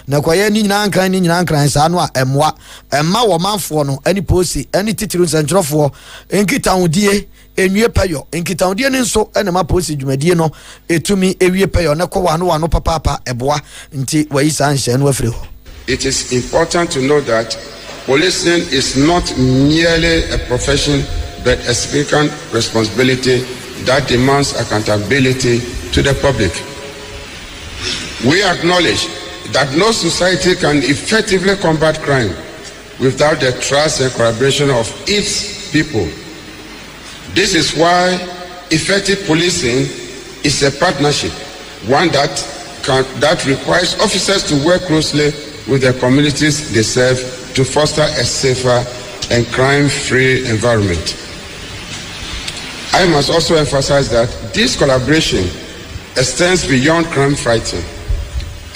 na kwaye ni nyina nkran saa no a emwa emma wo manfo no ani posi ani titiru nsentrofo enkitahodie enwie payo enkitahodie ne nso ene ma posi dwumadie no etumi ewie payo ne ko wano papa eboa nti wayi san hye no afre ho. It is important to know that policing is not merely a profession but a significant responsibility that demands accountability to the public. We acknowledge that no society can effectively combat crime without the trust and collaboration of its people. This is why effective policing is a partnership, one that requires officers to work closely with the communities they serve to foster a safer and crime-free environment. I must also emphasize that this collaboration extends beyond crime fighting.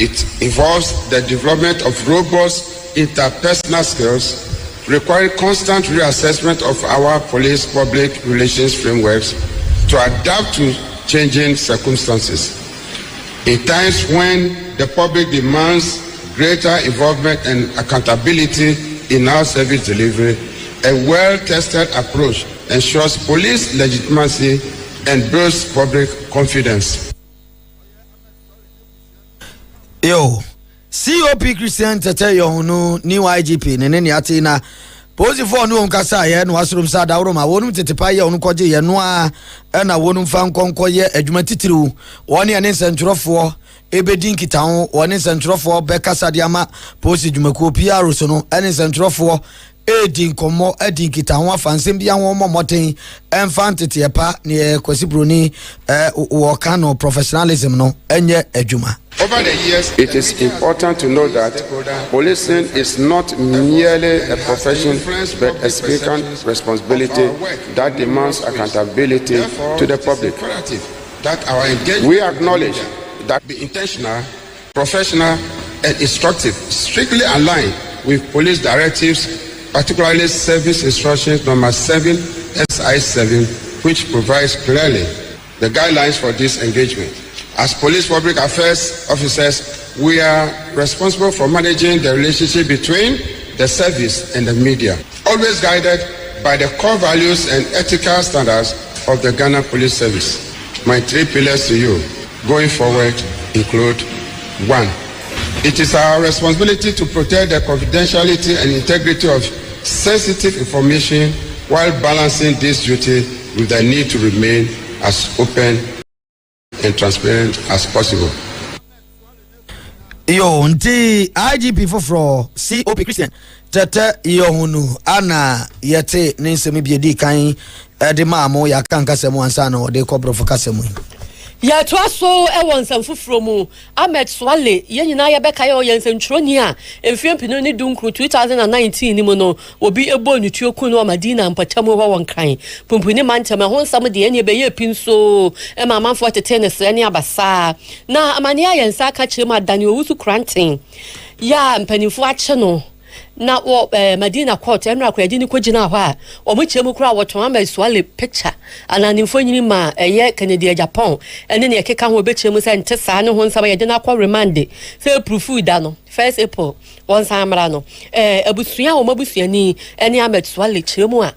It involves the development of robust interpersonal skills requiring constant reassessment of our police-public relations frameworks to adapt to changing circumstances. In times when the public demands greater involvement and accountability in our service delivery, a well-tested approach ensures police legitimacy and builds public confidence. Yo, COP Christian Tete Yohunu, new IGP, Nene Atina, Posi for no Kasa, and Wasrum Sada Roma, won't Tetipaya on Koji, and Noa, and a woman found Concoye, a Jumatitru, 1 year in Central for Ebedinki Town, 1 in Central for Becca Sadiama, Posi Jumaku Pia Rusono, and in Central for Edin Como, Edin Kitawa, Fansimbia, one motin, and Fantitiapa near Kosibruni, Wakano professionalism, no, and yet Ejuma. Over the years, it is important to know that policing is not merely a profession but a significant responsibility that demands accountability to the public. We acknowledge that the intentional, professional, and instructive strictly aligned with police directives, particularly Service Instructions Number 7 SI7, which provides clearly the guidelines for this engagement. As police public affairs officers, we are responsible for managing the relationship between the service and the media, always guided by the core values and ethical standards of the Ghana Police Service. My 3 pillars to you going forward include: 1. It is our responsibility to protect the confidentiality and integrity of sensitive information while balancing this duty with the need to remain as open and transparent as possible. Yo, nti IGP for COP Christian Tete Yohunu ana yete ninsemi biedi kan de maamo ya kan kasemu ansa na de kobro for kasemu. Ya twaso e won samfufuro mu Ahmed Swale ye nyina ya beka ye yensentwroni a emfie mpino ni dunkru 2019 ni mu no obi ebo nutuo ku no Madina mpatamu ho won kan pumpuni mantama ho nsam de ene be ye pinso e mamanfo tete ne sre ne abasa na amane ya yensa ka kire ma dani owusu krantin ya mpanifo ache no na wo Madina court enra kwadi ni kogina ho a omo chemu kura woto Ahmed Swale picture ananimfo nyini ma eye Canada Japan ene ne ekeka ho obechemu se nte saa ne ho nsaba ye de na kwa remand se proof da no 1 April won samra no abusua wo mabusuani ene Ahmed Swale chemu a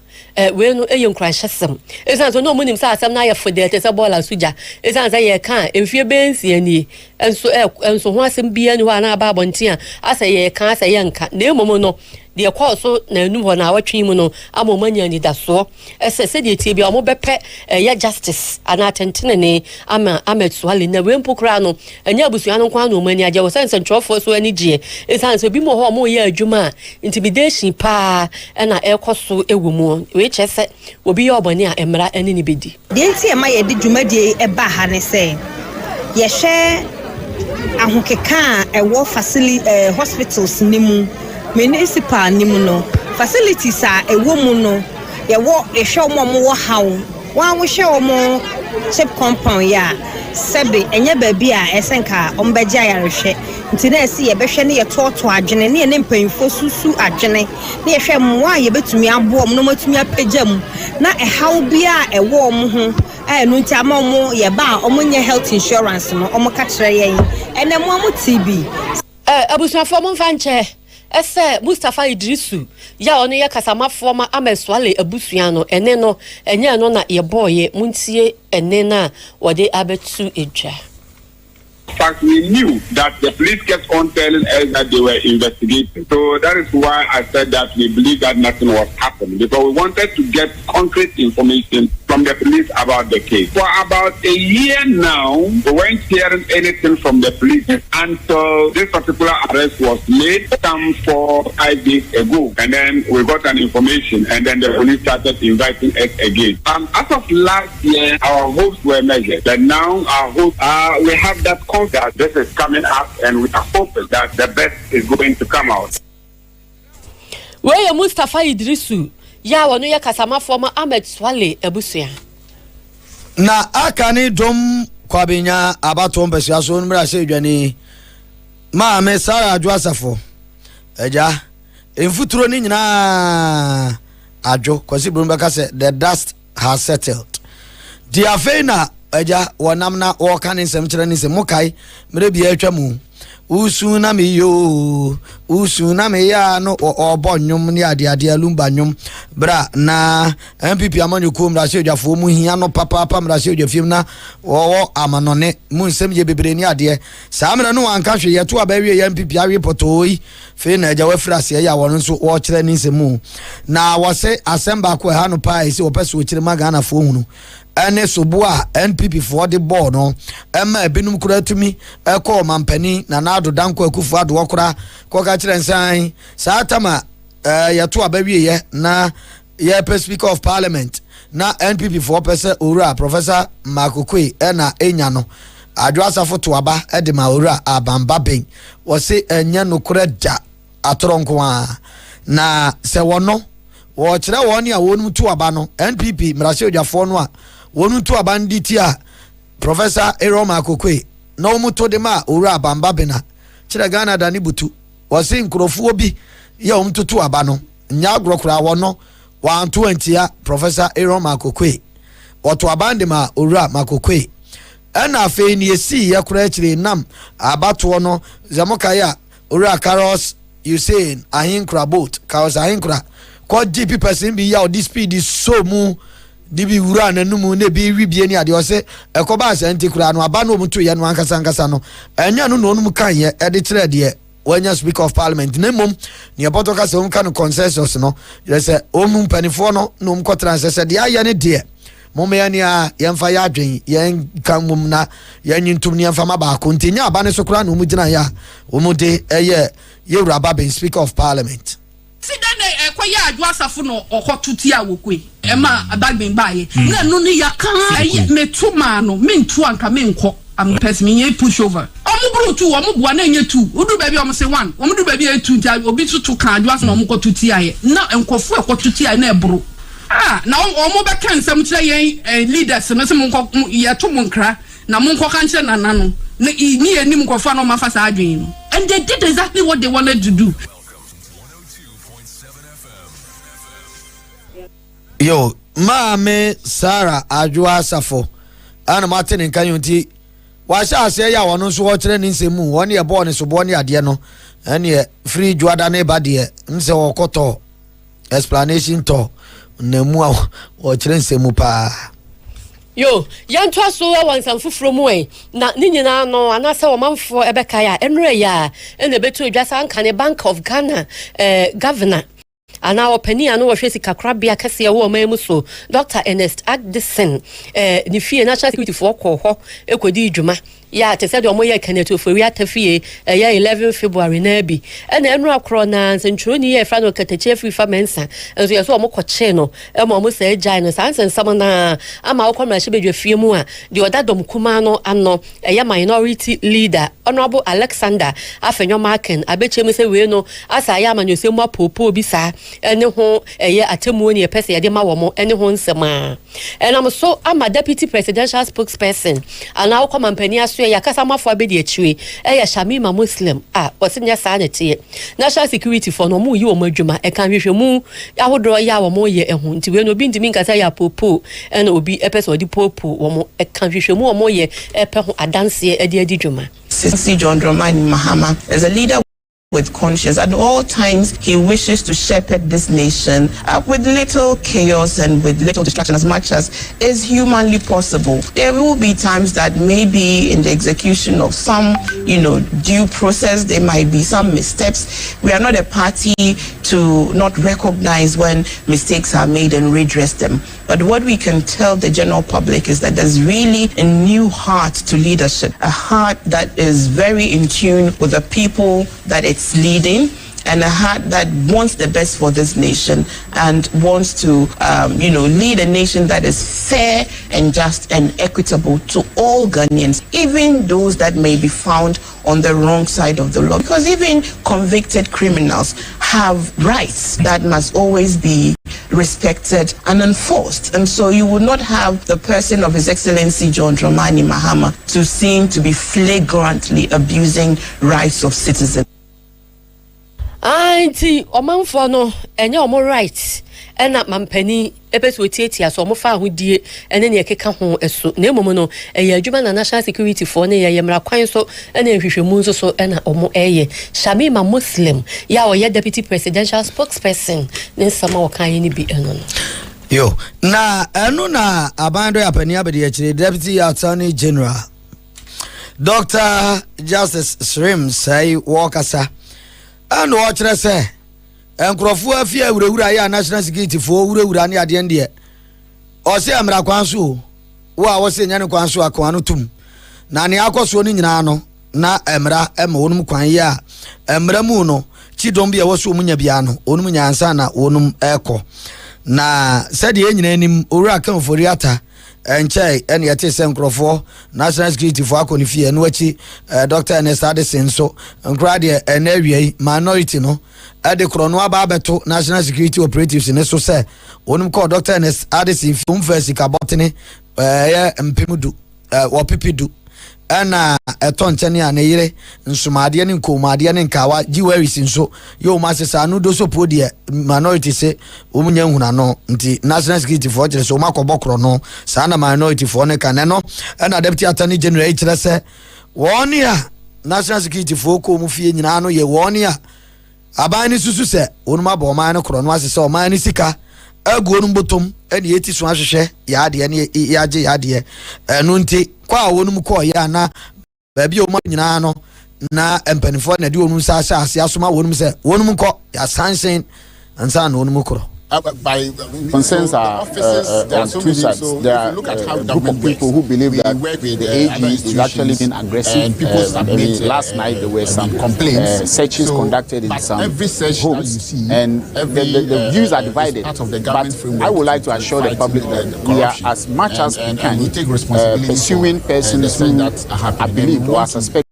we no eye nkrahesem esan so no munim sa asem na ye fode te se bola suja esan sa ye kan emfie bensi ani enso ho asem bia ni ho na ba bontia asa ye kan asa ye nka na emomo no de kwa so na enu ho na awatwe mu no amomanya ni da so se de tie bia omo bepe ye justice ana tentene ne ama Ahmed Swale na we mpokra no anya abusua no kwa no mani aje wo sense ntrofo so ani gie esan so bi mo ho mo ye adwuma intimidation pa na ekoso ewomu we chese obi ye obani a emra ani ni bedi de nti e ma ye de dwumadie e ba ha ne se ye hwe ahokeka ewo facility hospitals nimu municipal nimu no facilities a ewo mu no ye wo ye hwe omo wo hawo wa wo hwe omo chip compound ya sebe enye baabi a esenka ombeje ayarehwe nti na esi ye behwe ne ye toto adwene ne ne mpanfo susu adwene ne ye hwe mwa ye betumi abo om no matumi apagam na ehaw bia ewo om ho no nti ama om ye ba om nye health insurance no om ka kire yen ene mo TB abusuafo mo mfanche ese Mustafa Idrisu ya ono ye kasamafo ma ameswale abusua no ene no enye no na ye boye muntie ene na wode abetu edwa. In fact, we knew that the police kept on telling us that they were investigating. So that is why I said that we believe that nothing was happening, because we wanted to get concrete information from the police about the case. For about a year now, we weren't hearing anything from the police until this particular arrest was made some 4 or 5 days ago. And then we got an information, and then the police started inviting us again. As of last year, our hopes were measured. But now our hopes we have that confidence that this is coming up, and we are hoping that the best is going to come out. Where Mustafa Idrisu ya wonu ya kasama former Ahmed Swale ebusia na akani dom kwabenya abato mpesua so nmra se dwane Maame Sara Adwasafo eja emfuturo ni nyina adwo kwasi brumbeka se the dust has settled the afena eja wonam na wo kan nsem kire ni se mukai mere bia atwa mu usuna me yo usuna me ya no obonyum ni ade alumba nyum bra na MPP amanyoku mra se odwafo mu hia no papa mra se odwafim na wo amanone mu nsem je bebre ni ade sa mra no anka hwe yeto abawie ya MPP awe potoi fe na eja wafrase ya won so wo kire ni nsemu na wose asemba ko ha no pa isi opese wo kire magana fo hunu ene soboa NPP for the board no ema ebinum kura tumi eko mampani na nado danko akufu ado okura ko ka kire nsan sa tama yeto abawie ye na ye speaker of parliament na NPP for person ora Professor Makokwe na enya no Adwasafo to aba edema ora abamba ben wo se enya no kura ja atoronko a na se wono wo kire woni a wonu to aba no NPP mrase odwafo no a wonu to aba nditi a Professor Makokwe na omuto de ma ora abamba bena kire Ghana da ni butu wo se nkrofo bi ye omuto to aba no nya agrokura wono 120 ya Professor Makokwe oto abande ma ora Makokwe ena afi ni esi ya kura kire nam abato no zamoka ya ora Carlos Hussein ahinkra boat Carlos ahinkra ko GP person bi ya o this speed is so mu dibi wura na numu ne bi wibie ni ade o se ekoba asante kura no aba no mutu ye no ankasa no enya no no mu kan ye ede kire de wanya speaker of parliament ne mom ne aboto ka se on kan consensus no ye se o mu panifo no no mu kotra se de aye ne de mom ya ni a yemfa ya adwen yen kan mum na yen ntum ne yemfa maba ko ntinya aba ne so kura no mu gina ya o mu de eye ye wura ba ben speaker of parliament sidane ekoya Adwasafo no okotuti awokwe ema abagben baye na no ne yakan metuma no mentu anka menko am person me push over omubru tu omubua na enye tu udu ba bi om se 1 omudu ba bi 2 ntia obi tutu kan Adwasafo no omukotuti aye na enkofu ekotuti aye na ebru na omo be kan nsem kire yen leaders no se monko yeto monkra na monko kan kire nanano na ni enim kofa no mafasa adwen no and they did exactly what they wanted to do. Yo, Maame Sara Adwasafo ana matene kan yonti wa sha ase ya wono so wo kire ni nsemu woni e bo ne so bo ne ade no ene free juada ne ba de nse wo koto explanation to nemu a wo kire nsemu pa yo yanto aso wansam fufuro mu na ni nyina no anase wo manfo ebeka ya enre ya ene betu dwasa anka ne Bank of Ghana governor ana opani anu wo hwesi kakrabia kase wo mamu so Dr. Ernest Addison ni fie national security for ho ekodi dwuma ya te said omo ye kaneto for wi atafie ya 11 February na bi ena enu akro na nsentro ni ye fra no katache free famensa enso ye so omo koche no e mo se agile no sansen sam na ama wo kwamra shebedwa fie mu a de odadom kuma no ano ya minority leader honorable Alexander Afenyo Marken abechem se we no asa ya amanyose mu apopo bi sa ene ho ye atemu ni pese ye de ma wo mo ene ho nsema enam so ama deputy presidential spokesperson ana wo kwamampani aso ya kasa mafo abedi achiwe ya Shamima Muslim osinya sa na tie national security for no mu yi wo madwuma e kan hwehwe mu ahodro ya wo mo ye ehu nti we no bi ndimi nkasa ya popo ena obi epese odi popo wo mo e kan hwehwe mu wo mo ye epe ho adanse edi dwuma Sisi John Dramani Mahama as a leader with conscience. At all times, he wishes to shepherd this nation with little chaos and with little distraction, as much as is humanly possible. There will be times that maybe in the execution of some, due process, there might be some missteps. We are not a party to not recognize when mistakes are made and redress them. But what we can tell the general public is that there's really a new heart to leadership, a heart that is very in tune with the people that it's leading, and a heart that wants the best for this nation and wants to, lead a nation that is fair and just and equitable to all Ghanaians, even those that may be found on the wrong side of the law. Because even convicted criminals have rights that must always be respected and enforced. And so you would not have the person of His Excellency John Dramani Mahama to seem to be flagrantly abusing rights of citizens. Auntie, Omanfo no, enye omo right. Ena mampani ebeso tietia so omo fa ahodie ene ne ekeka ho eso. Na emomo no, eye adwuma na national security for na ye mra kwan so ena ehwehwemu nso so ena omo eye. Shamima Muslim, ya oye deputy presidential spokesperson, ne sama okan ni bi eno no. Yo, na enu na abando ya pani abedi akire deputy attorney general Dr. Justice Srim say Wakasa. And watch I say, and Crawford fear Ura national security for Ura near the end. Or say I'm Rakwansu, who I was saying Yanquansu Aquanutum. Nani Akos running nano, na Emra, Emonum Quanya, Emramuno, Chidombia was Umunya Biano, Unumunya Ansana, Unum Echo. Na said the engine Ura come for Riata. And Chai, and yet is Crawford, national security for Akonifi, and Wachi, Dr. Ernest Addison, so, and Gradia, and area minority, no, at the Cronwa Babato, national security operatives in so say, one called Dr. Ernest Addison, film first, Cabotany, and Pimudu, or Pipidu. And a ton Chania Nere, and Sumadian and Comadian and Kawa, Jeweris in so, yo, Masters are no doso podia, minority say, Umunya no, the national security fortress, so Marco Bokro no, Sana minority for Necanano, and a deputy attorney general say, 1 year, national security for Mufi Nano, ye 1 year. Abani Susu say, Unma Bomano Cronwas so many sika. Gunum bottom, and yet is one share, yadi and yadi, and nunti, qua unum qua yana, baby o manano, na and penifone do sasa, siasuma wonum say, wonum co, ya sansen, and san unumucro. By concerns are on two sides. There are a group of people who believe that the AG is actually being aggressive. And people last night there were some complaints, searches conducted in some homes, and the views are divided. But I would like to assure the public that we are, as much as we can, pursuing persons who I believe or are suspected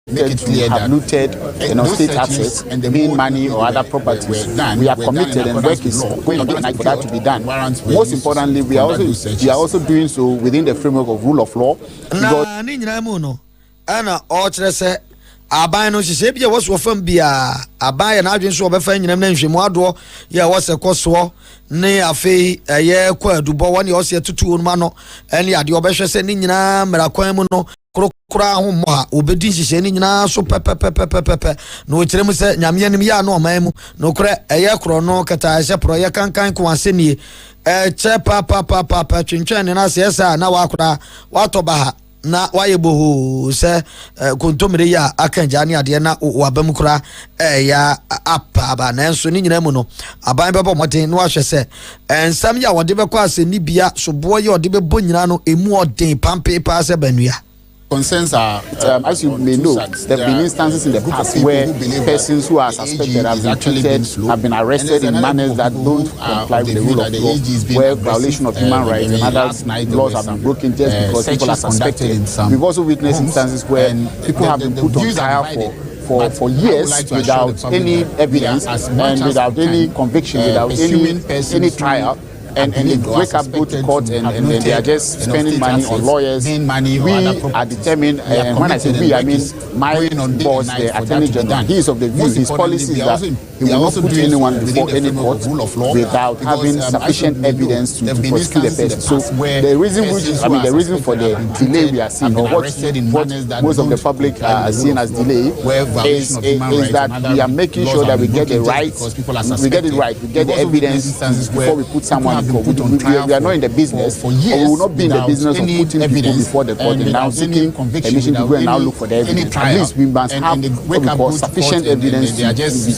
to have looted, state assets, and the main money or other properties. We are committed, and work is going on for that to be done. Most importantly, we are also doing so within the framework of rule of law. Aban no hye bia wo so fam bia aban ya na adwen so obefa nyinam na nhwemu ado ya wo se koso ne afei ye kwa dubo woni o se tutu onuma no ene ade obehwe se ni nyina mra kwan mu no krokra ho mo a obedi hye ni nyina so pepepepepepe no kirem se nyame nim ya no oman mu no kra ye kro no kata hye pro ye kankan ko asenie che papa twintwan ne na se esa na wakora watoba ha na waye boho se kontomire ya akanjani ade na wabam kura ya apa ba na nso ni nyina mu no aban bebo moten no ahwe se ensam ya wode bekọ aseni bia sobo ye wode bebo nyina no emu oden pampe pa se banua. Concerns are, as you may know, there have been instances in the past where persons who are suspected have been treated, have been arrested in manners that don't comply with the rule of law, where violation of human rights and other laws have been broken just because people are suspected. We've also witnessed instances where people have been put on trial for years without any evidence and without any conviction, without any trial. and they wake up, go to court, and they are just spending money on lawyers. We are determined, and when I say we, I mean my boss, the Attorney General. He is of the view, his policy is that he will not put anyone before any court without having sufficient evidence to prosecute the person. So the reason for the delay we are seeing, or what most of the public are seeing as delay, is that we are making sure that we get it right, we get the evidence before we put someone in court. We are not in the business, or we will not be in the business of putting people before the court and now seeking permission to go and now look for the evidence. At least we must have what we call sufficient evidence to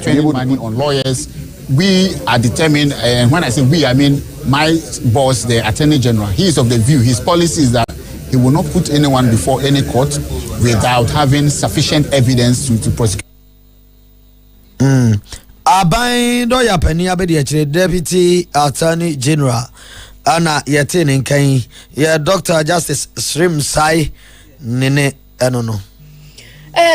be able to put on lawyers. We are determined, and when I say we, I mean my boss, the Attorney General. He is of the view, his policy is that he will not put anyone before any court without having sufficient evidence to prosecute. Abai do ya pani abedi Deputy Attorney General ana yete nkan ya Dr. Justice Srim Sai nene enono.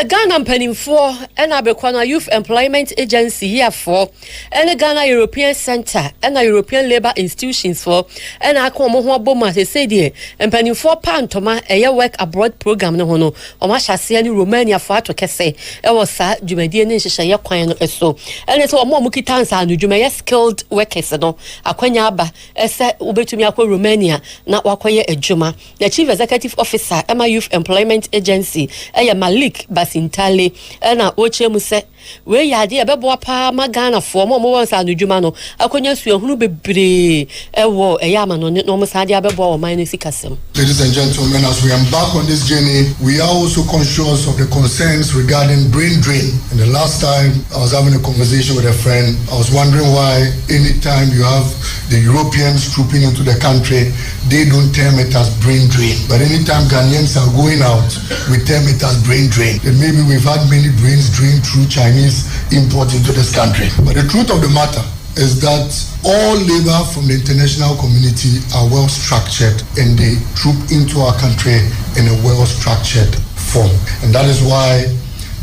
Ghana mpanimfo ena bekwana Youth Employment Agency here for ena Ghana European Center ena European Labour Institutions for ena akomo ho aboma se say die mpanimfo pantoma eye work abroad program no ho no o ma hyase ni Romania for ato kese e wo sa dwumadie ne nhyehyɛ ye kwan no eso ena so omo kitansa no dwumaye skilled workers no akwanya aba ese ubetumi akwa Romania na wakoye adwuma the Chief Executive Officer ema Youth Employment Agency eye Malik Basintale na oche mu se we yade ebebo pa magana fo mo won sa nudwuma no akonya suahunu bebre ewo eyama no mo sa de abebo o man no sikasem. Ladies and gentlemen, as we embark on this journey, we are also conscious of the concerns regarding brain drain. And the last time I was having a conversation with a friend, I was wondering why anytime you have the Europeans trooping into the country, they don't term it as brain drain. But anytime Ghanaians are going out, we term it as brain drain. And maybe we've had many brains drained through Chinese import into this country. But the truth of the matter is that all labor from the international community are well structured and they troop into our country in a well structured form. And that is why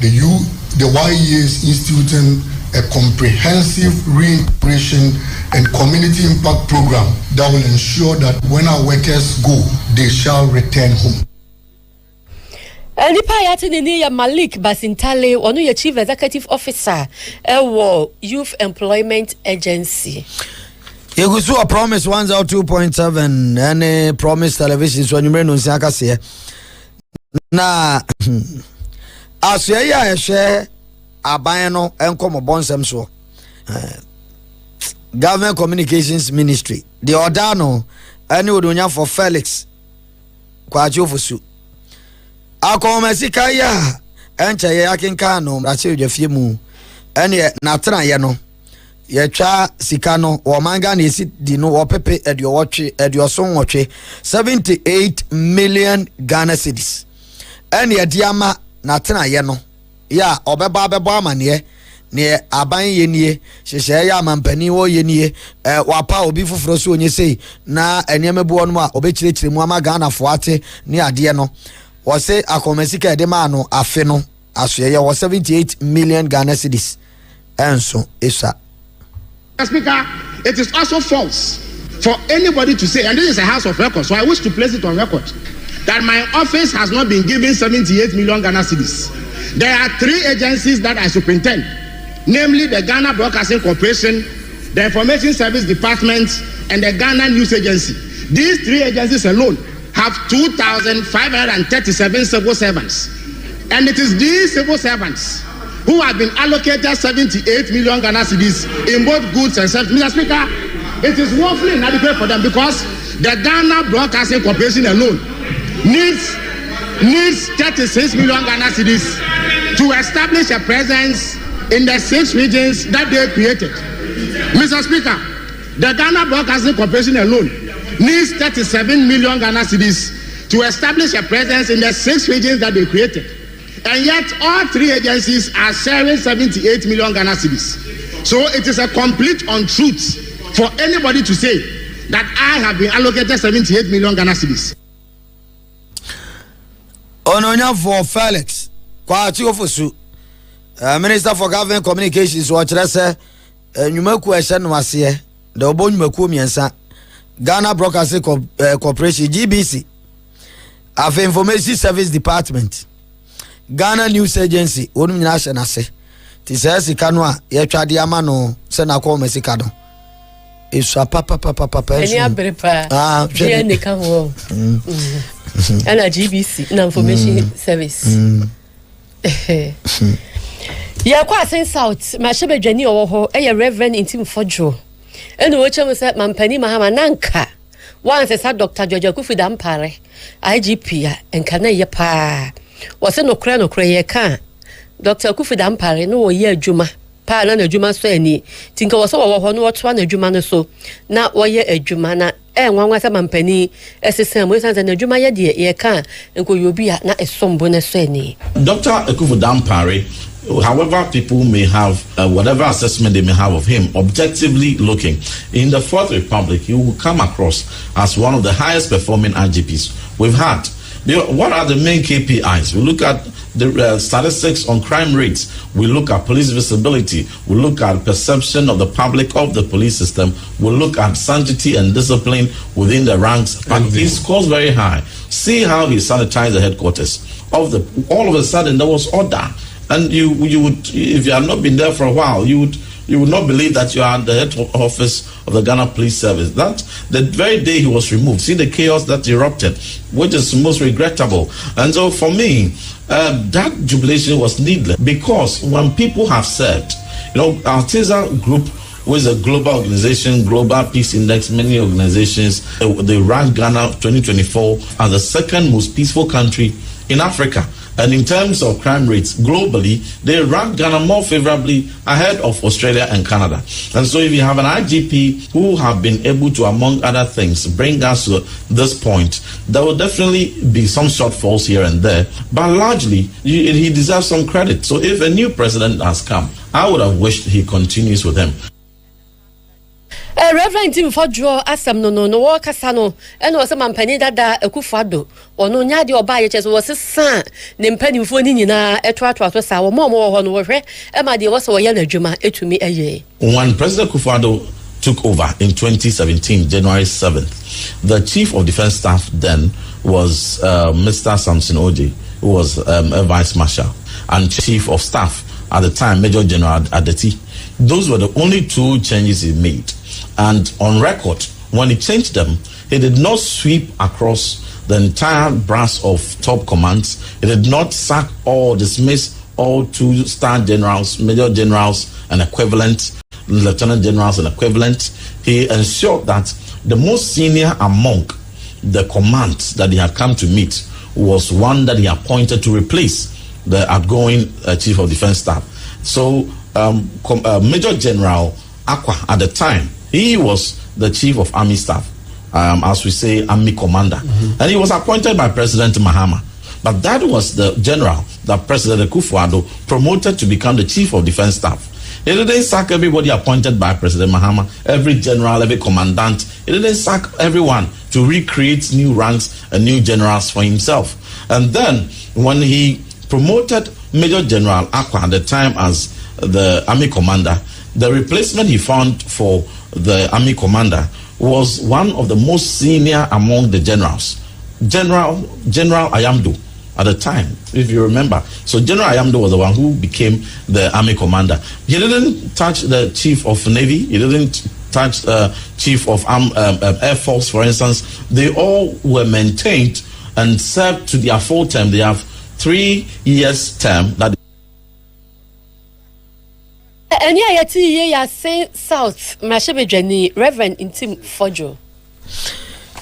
the YEA is instituting a comprehensive reintegration and community impact program that will ensure that when our workers go, they shall return home. Nipa yati ni ya Malik Basintale onu ya Chief Executive Officer ewo Youth Employment Agency. Yegusu a promise 102.7 and promise television so nyumre no nsia kase na asye ya ehwe aban no enkomo bonsem so Government Communications Ministry the ordano ani odonya for Felix kwajofusu akomesika ya enche ye akinka no mrache dwafie mu ene na tena ye no ye twa sika no wo manga na esi di no wo pepe edioso nwotwe 78 million Ghana cedis ene ye diama na tena ye no ya obeba amane ne aban ye nie hyehye ya amampani wo ye nie wapa obi foforo so onye sei na enyemabu no a obekirekire mu ama Ghana fo ate ne ade no wose akomesika de ma no afe no asoye wo 78 million Ghana cedis enso isa. Speaker, it is also false for anybody to say, and this is a house of record, so I wish to place it on record, that my office has not been given 78 million Ghana cedis. There are three agencies that I superintend, namely the Ghana Broadcasting Corporation, the Information Service Department, and the Ghana News Agency. These three agencies alone have 2,537 civil servants. And it is these civil servants who have been allocated 78 million Ghana cedis in both goods and services. Mr. Speaker, it is woefully inadequate for them because the Ghana Broadcasting Corporation alone needs 36 million Ghana cedis to establish a presence in the 6 regions that they created. Mr. Speaker, the Ghana Broadcasting Corporation alone needs 37 million Ghana cedis to establish a presence in the 6 regions that they created. And yet all three agencies are sharing 78 million Ghana cedis. So it is a complete untruth for anybody to say that I have been allocated 78 million Ghana cedis. Ononya for Felix Kwachi Ofosu, Minister for Government Communications, watch say nyumaku ehye no ase de obo nyumaku miensa Ghana Broadcasting Corporation GBC of Information Service Department Ghana News Agency onum nyina hye na se ti se kanu a ye twade ama no se na ko mesika do esu papa eni abrepa je ne ka ho ana GBC na Information Service ya kwa sen South ma hye bedwani owo ho e Reverend Intim Fodjo eno wo chem se mampani mahama nanka once sa Dr. George Kufi Dampare IGP ya enka na ye pa wose no kra ye ka Dr. Kufi Dampare no wo ye adwuma pa na adwuma so ani tinka wose wo ho no woto na adwuma no so na wo ye adwuma na nwanwa sa mampani esesem mo sanza na adwuma ye de ye ka enko yobi a na esombo na so ani Dr. Kufi Dampare, however people may have whatever assessment they may have of him, objectively looking, in the Fourth Republic, he will come across as one of the highest performing IGPs we've had. What are the main KPIs? We look at the statistics on crime rates. We look at police visibility. We look at perception of the public of the police system. We look at sanctity and discipline within the ranks. But he scores very high. See how he sanitized the headquarters. All of a sudden, there was order. And you would, if you have not been there for a while, you would not believe that you are at the head office of the Ghana Police Service. That the very day he was removed, see the chaos that erupted, which is most regrettable. And so for me, that jubilation was needless, because when people have said, our TISA group was a global organization, Global Peace Index, many organizations, they ranked Ghana 2024 as the second most peaceful country in Africa. And in terms of crime rates globally, they rank Ghana more favorably ahead of Australia and Canada. And so if you have an IGP who have been able to, among other things, bring us to this point, there will definitely be some shortfalls here and there. But largely, he deserves some credit. So if a new president has come, I would have wished he continues with him. Reverend Tim Fodjo asam no wo kasa no eno wo se mampani dada Akufo-Addo ono nya de oba ye cheso wo se san ne mpanimfo ni nyina eto sa wo mo ho no wo hwe e ma de wo se wo ye na adwuma etumi eye. When President Akufo-Addo took over in 2017, January 7th, the Chief of Defense Staff then was Mr. Samson Oji, who was a Vice Marshal, and Chief of Staff at the time, Major General Adeti. Those were the only two changes he made. And on record, when he changed them, he did not sweep across the entire brass of top commands. He did not sack or dismiss all 2-star generals, major generals and equivalent, lieutenant generals and equivalent. He ensured that the most senior among the commands that he had come to meet was one that he appointed to replace the outgoing Chief of Defense Staff. So Major General Aqua at the time, he was the Chief of Army Staff, as we say, Army Commander. And he was appointed by President Mahama. But that was the general that President Akufo-Addo promoted to become the Chief of Defense Staff. He didn't sack everybody appointed by President Mahama, every general, every commandant. He didn't sack everyone to recreate new ranks and new generals for himself. And then when he promoted Major General Aqua at the time as the Army Commander, the replacement he found for the Army Commander was one of the most senior among the generals, General Ayamdo at the time, if you remember. So General Ayamdo was the one who became the Army Commander. He didn't touch the Chief of Navy. He didn't touch the Chief of Air Force, for instance. They all were maintained and served to their full term. They have 3 years term that. And yeah, South, Mashebejani, Reverend Intim Fodjo.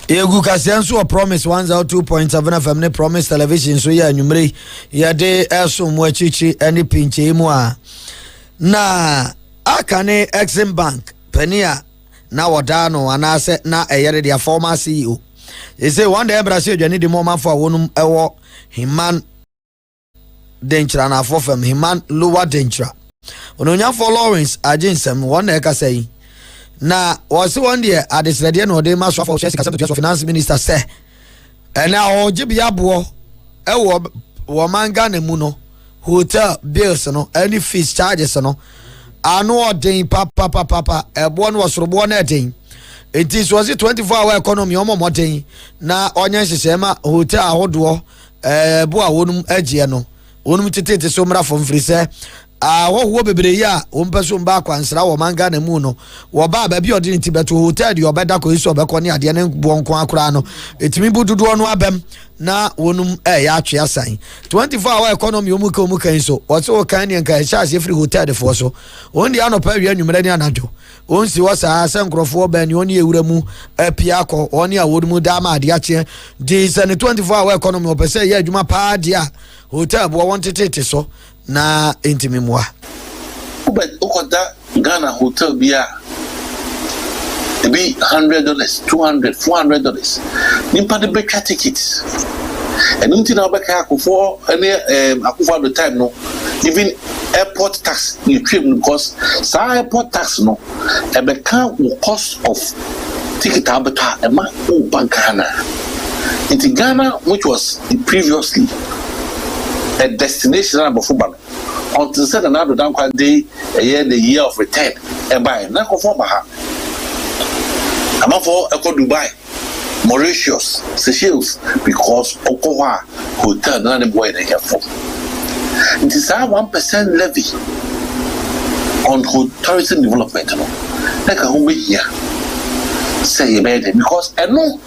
Egu kasianso a promise 102.7 FM ne promise television so ya nwumre ya de eso mo achichi eni pinche mu a na akane Exim Bank penia na wodano anase na eyere dia former CEO. He say one day Brazil dwani de mo manfo awonum ewo Himan Denchra na afofem Himan Lower Denchra. Ononya for Lawrence ajinsem one eka say na was one day at this ready no dey maso for finance minister say and now ogibia bo e wo manga na mu no hotel bills no any fees charges no anu odin papa ebo no wasrobo na den It is was a 24-hour economy omo moten na onye hyehyema hotel ahodo bo a wonum agie no wonum tete so mra from frise wo bebre ya wo mpeso mba kwansra wo manga na mu no wo ba ba bi odi nti beto hotel de obeda ko iso obekọ ne ade ne bo nko akora no etimi bududu no abem na wonum ya atwe asan 24-hour economy omuka so wo so kan ne nka charge every hotel de for so won dia no pa wi anwumre ne anajo won si wo sa sankrofo ba ne oni ewura mu apia ko oni awodum da ma ade ache de se ne 24-hour economy opese ya adwuma pa dia hotel bo won tete so na intimi mwa ukoda Ghana hotel bia be $100, $200, $400 nimpa de betcha tickets and until now back for any at the time no even airport tax you trip because sa airport tax no e be can cost of ticket abata e ma o bankana in Ghana which was previously a destination about football until said another down day a year of return and buy na conform ha I'm for Eco Dubai Mauritius Seychelles because Okowa hotel na the boy they have for it is a 1% levy on tourism development no like a home here say about it because I know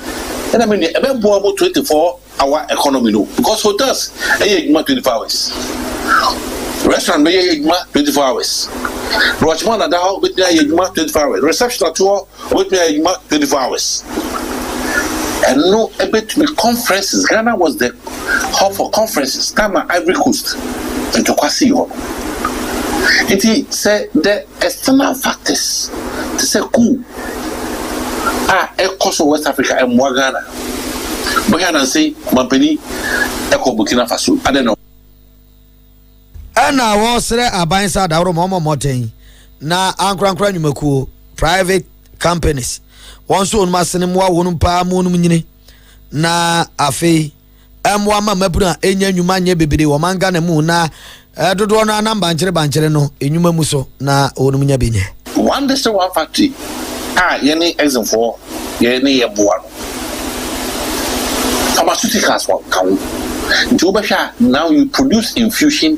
and I mean about 24-hour economy no because hotels 24 hours restaurant be 24 hours watchman at the house with me 24 hours reception at all with me 24 hours and no a bit to be conferences Ghana was the hub for conferences time at Ivory Coast and to Kwasi it said the external factors to say cool a cost of West Africa and more Ghana but Ghana say Mampeni Eko Burkina Faso I don't know ana wo sere abansa da woro momo moten na ankrankra nyumakuo private companies won so onuma sene mo wonu pa mo num nyine na afi emwa ma mabuna enya nyuma nye bebere wo manga na mu na dodo no anamba bankere no enyuma mu so na onum nya benye one district one factory yeni exam for yeni yeboa no pharmaceuticals one kan now you produce infusion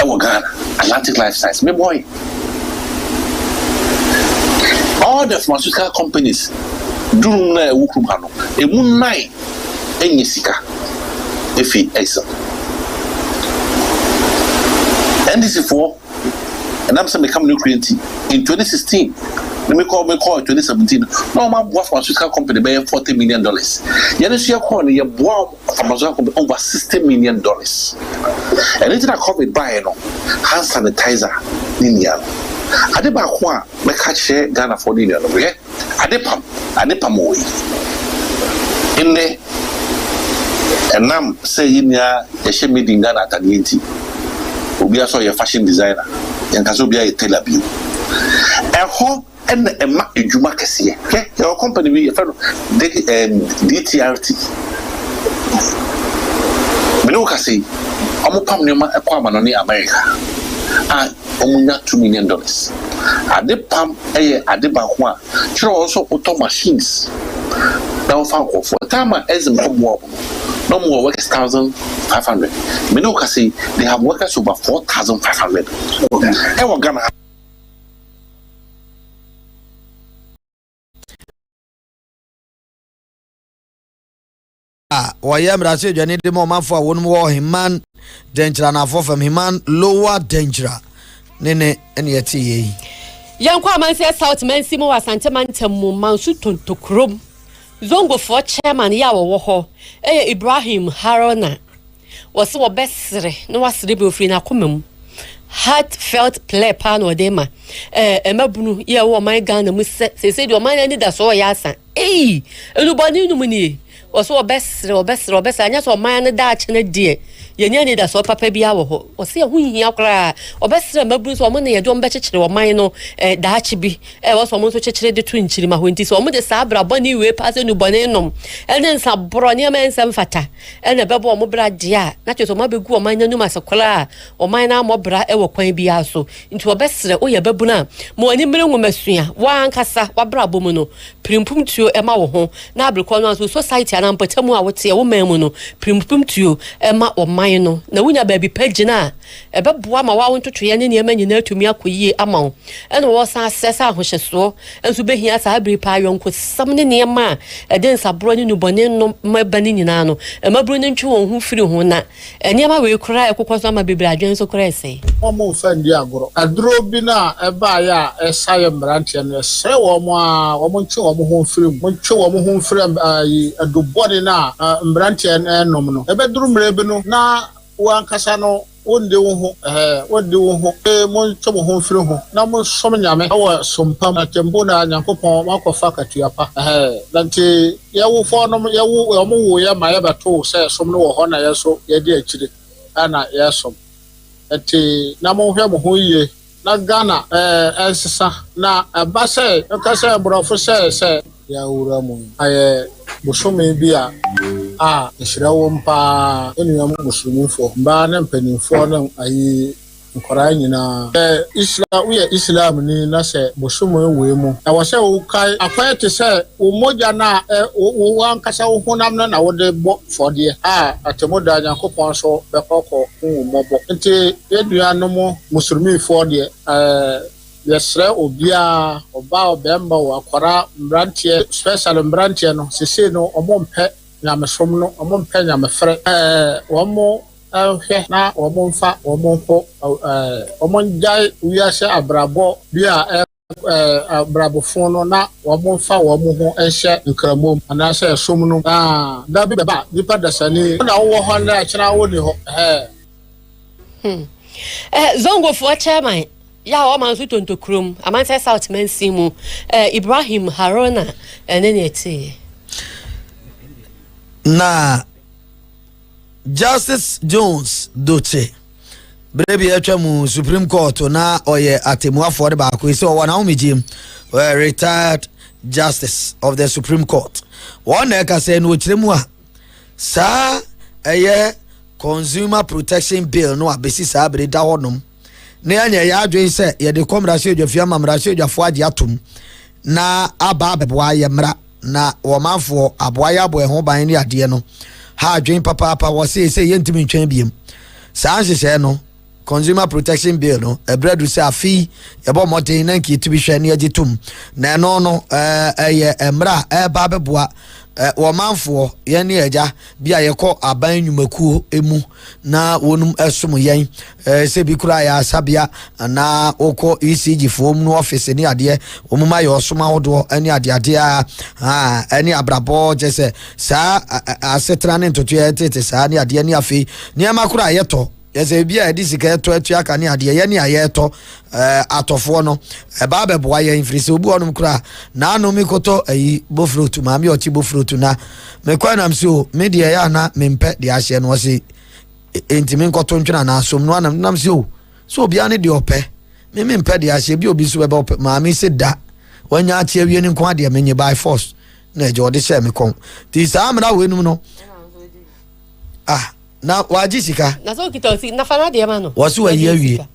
Ghana, Atlantic Life Science, me boy. All the pharmaceutical companies do na wukumano. E munai enyesika efi esa. NDC4 and I'm saying become new creative in 2016. Let me call 2017. No, my pharmaceutical company pay $40 million. You call your pharmaceutical company over $60 million. And it's not covered by hand sanitizer. I did back one, make catch Ghana for dinner. Okay, I did pam away. In there, and now saying ya, a shame meeting Ghana at the NT. We also a fashion designer, and Kazobia a tailor bill. A whole and a mark in Jumakasi. Okay, your company be a fellow DTRT. Minokasi, Amopam Nima Aquaman on America. Omunya $2 million. Ade pam ade bankwa. Chiro also auto machines. Now found for time as more. No more workers 1,500. Minokasi, they have workers over 4,500. And we're gonna wayem rase jani de mo manfo wonu wo himan danger na for from himan lower danger nene ene yeti yi yankwa amanse South Mansi mo wasante mantamu mansu tontokrom zongo for chairman ya wo ho Ibrahim Haruna was wo besre no wasre be ofri na komam heartfelt play pan or dema emabunu ye wo man Ghana mu se de o man ni da so ya san enubani no mu ni also best anya so man da che na die yenya ni da so papa bia wo ho o se hu hia kra obesre mabru so mo na ye do mbe chechire wo man no da chi bi wo so mo so chechire de tu nchiri ma ho nti so mo de sa bra boni we pass nu boni nom ene nsa bro ne ma nsam fata ene bebo mo bra dia na che so ma begu o man nu ma sekola o man na mo bra wo kwan bia so nti obesre o ye babu na mo ani mre nwomasua wa ankasa wa bra bomu no primpum tuo e ma wo ho na abrikọ no so society ana mpatamu a wote wo man mu no primpum tuo e ma o no na wunya baby page na ebeboa ma wa wontoto ye ne ne ma nyina atumi akoyie ama wo ene wo san sesa ahohyeso enso behia sa abri pa yonko sam ne ne ma den sabro ne nubone no mabani nyina no mabro ne ntwe won hu firi ho na ne ma we kura ekokwaso ama bebra adwen so kura ese omo fandi agoro adro bi na eba ya esaye mbrante no sere wo mo a wo ntwe wo ho firi mo ntwe wo ho firi adobone na mbrante enom no ebeduru mre bi no na wan kasa no wonde wo ho mon chomo ho firi ho na mo som nyame awo sompam atembo na nyankopon makofa katuapa lanti yawo fo no yawo mo wo ya ma ya bato se som no wo ho na yeso ye di akire ana yesom ati na mo hwe mo ho yie na Ghana ensesa na abase kasa brofo se ya wura mo aye bosome bia ishirawo mpa enuyam muslimfo mba na mpanimfo na ayi nkora nyina islam ni na se bosome we mu na wo se wo kai akwete se wo moja na wo ankasa wo honam na wo de bo fode atemoda Nyankopon so bekoko hu mobo nti eduanom muslimfo de yesre obia oba obemba wa kwara mbrantie special mbrantie no sese no omompe nyamesom no omompe nyamefre womo hwe na omomfa omompo omonjai wiase abrabo bia abrabo fono na omomfa womo ho enhye nkramom anase som no da bi beba dipa dasani na wo ho na kira wo ni ho zongo for chairman ya o man so tonto krom amanse south man simu Ibrahim Haruna eneneti na Justice Jones Doche brebi atwamu Supreme Court na oye atemu afode ba ko ise o na umijim retired Justice of the Supreme Court one ka say no kiremu a sa eye Consumer Protection Bill no abesi sa bre da honom na anya ya adwen se ye de komrasio adwafia mamrasio adwafo age atom na aba abeboa ye mra na womanfo aboa ya abo ho ban ni ade no ha adwen papa wo se ye ntimi ntwan biem sa nhye no Consumer Protection Bill no ebredu se afi ye bo moten na nki tibi hwe ne agitum na no ye emra eba abeboa womanfo ye ne eja bia ye ko aban nwumakuo emu na wonum esom yen se bi kura ya sabia na oko ECG form no office ni ade omuma ye osoma hodo ani ade ani abrabo je se sa asetra ne ntoto ye tete sa ni ade ni afi ni amakura ye to yese bia edisika eto aka ne ade ye ne ayeto atofo no ba beboa ye infrise obi onum kura na anu mikoto ayi bofrutu maami ochi bofrutu na mekwa nam si o media ya na mempe de ahye no se entimi nkoto ntwena na asom no nam si o so bia ne de ope me mempe de ahye bi obi so be ope maami se da wanya achi awie ne nko ade menye by force na eje ode she me kon ti sa amra wenum no na waji sika na so kitosi na fana de ma no wasu ayi awie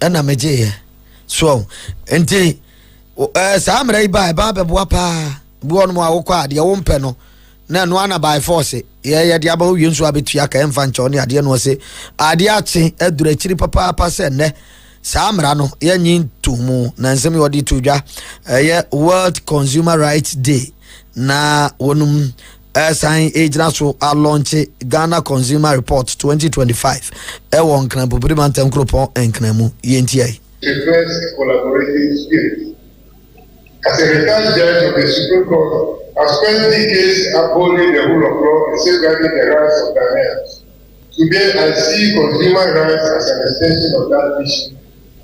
na meje ye so enti sa amra iba beboa pa bu onu ma wokọ ade wo mpe no na no ana by force ye de aba wie nso abetua ka emfa ncho ne ade no se ade ache adura chiri papa se ne sa amra no ye nyin tumu na nsem yodi tudwa ye World Consumer Rights Day na wonum sign agent so a launch Ghana Consumer Report 2025 won kan popri mantem kropo enkanmu yentie the first collaborating spirit. As a retired judge of the Supreme Court, I spent decades upholding the rule of law and safeguarding the rights of Ghanaians. Today, I see consumer rights as an extension of that mission,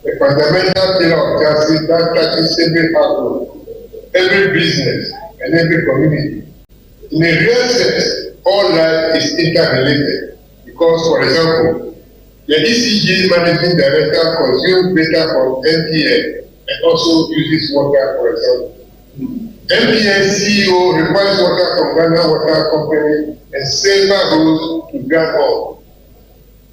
a fundamental pillar of justice that touches every household, every business, and every community. In a real sense, all life is interrelated because, for example, the ECG managing director consumes data from MTN and also uses water, for example. MTN CEO requires water from Ghana Water Company and silver goes to Grand Hall.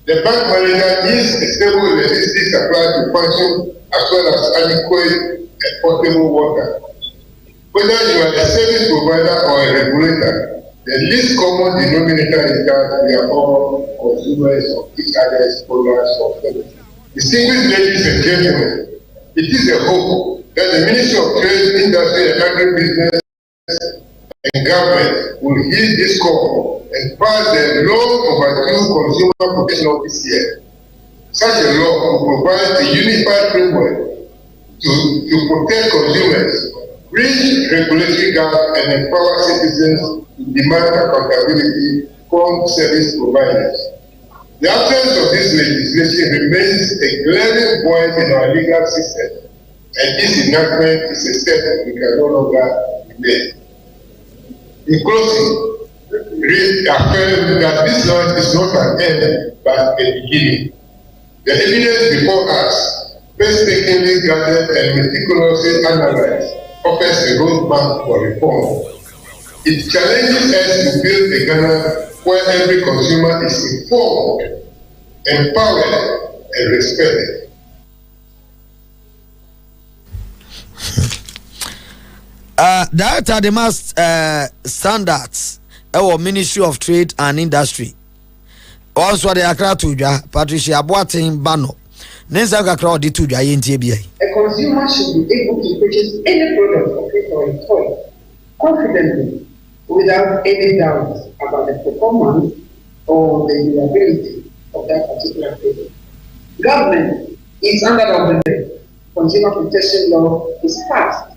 The bank manager needs a stable electricity supply to function as well as adequate and portable water. Whether you are a service provider or a regulator, the least common denominator is that we are all consumers of each other's products or services. Distinguished ladies and gentlemen, it is a hope that the Ministry of Trade, Industry and Agribusiness and Government will heed this call and pass the long overdue consumer protection law this year. Such a law will provide a unified framework to protect consumers, bridge regulatory gaps, and empower citizens to demand accountability from service providers. The absence of this legislation remains a glaring void in our legal system, and this enactment is a step we can no longer delay. In closing, reaffirm that this law is not an end but a beginning. The evidence before us, painstakingly gathered and meticulously analyzed, offers a roadmap for reform. It challenges us to build a Ghana where every consumer is informed, empowered, and respected. Director the mass standards our Ministry of Trade and Industry. Also the Accra Tuja, Patricia Boating Bano. Nenza kakra di tuja yentie bia. A consumer should be able to purchase any product of his or his choice confidently without any doubt about the performance or the durability of that particular product. Government is under the Consumer Protection Law is passed,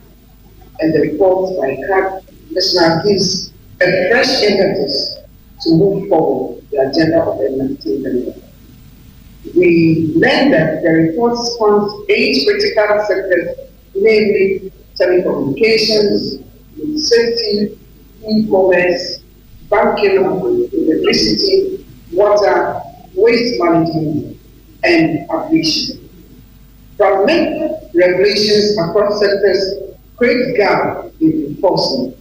and the report by CAG National gives a fresh impetus to move forward the agenda of the 19th. We learned that the report spans 8 critical sectors, namely telecommunications, safety, e-commerce, banking, electricity, water, waste management, and aviation. Fragmented regulations across sectors create gap in enforcement,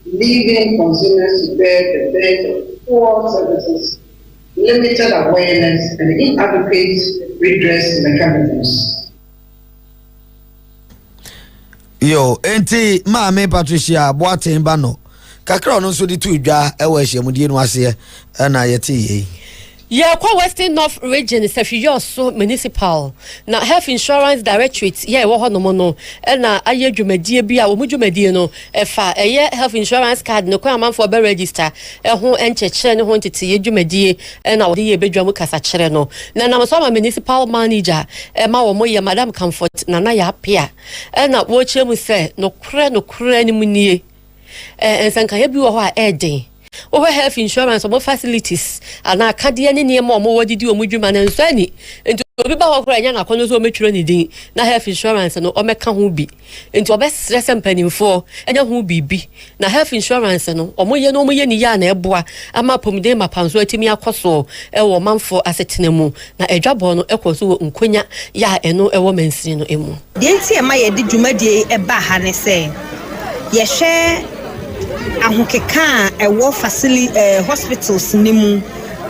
leaving consumers to bear the burden of poor services, limited awareness, and inadequate redress mechanisms. Yo, enti Maame Patricia Boating Bano. Kakra no so di tuja ewe hyiamudie no ase na yete yi. Yeah, kwa Western North Region is so municipal. Na Health Insurance Directorate, yeah, wo hono mo no. Na aye dwumadie bia wo dwumadie no efa Health Insurance card no kwa man for be register. Ho enchekere ne ho ntete ye dwumadie na wo de ye bedwamu kasa kere no. Na na so ma municipal manager ma wo mo ye Madam Comfort na ya apia. Na wo chemu se no kure ni munie. Ensanka ye bi wo ho a eden. Over health insurance or facilities and I can't any near more what you mujuma and sunny into na kono so metro ni din na health insurance no o meka ho bi into obes lesson penny for enya ho bibi na health insurance no o moye ni ya na eboa ama pomde mapanso atimi akoso e wo manfo asetena mu na edwabo no ekoso nkonya ya eno e wo mansini no emu de nti e ma ye de dwumadie e ba ha ne se ye hwe ahokeka ewo hospitals nimu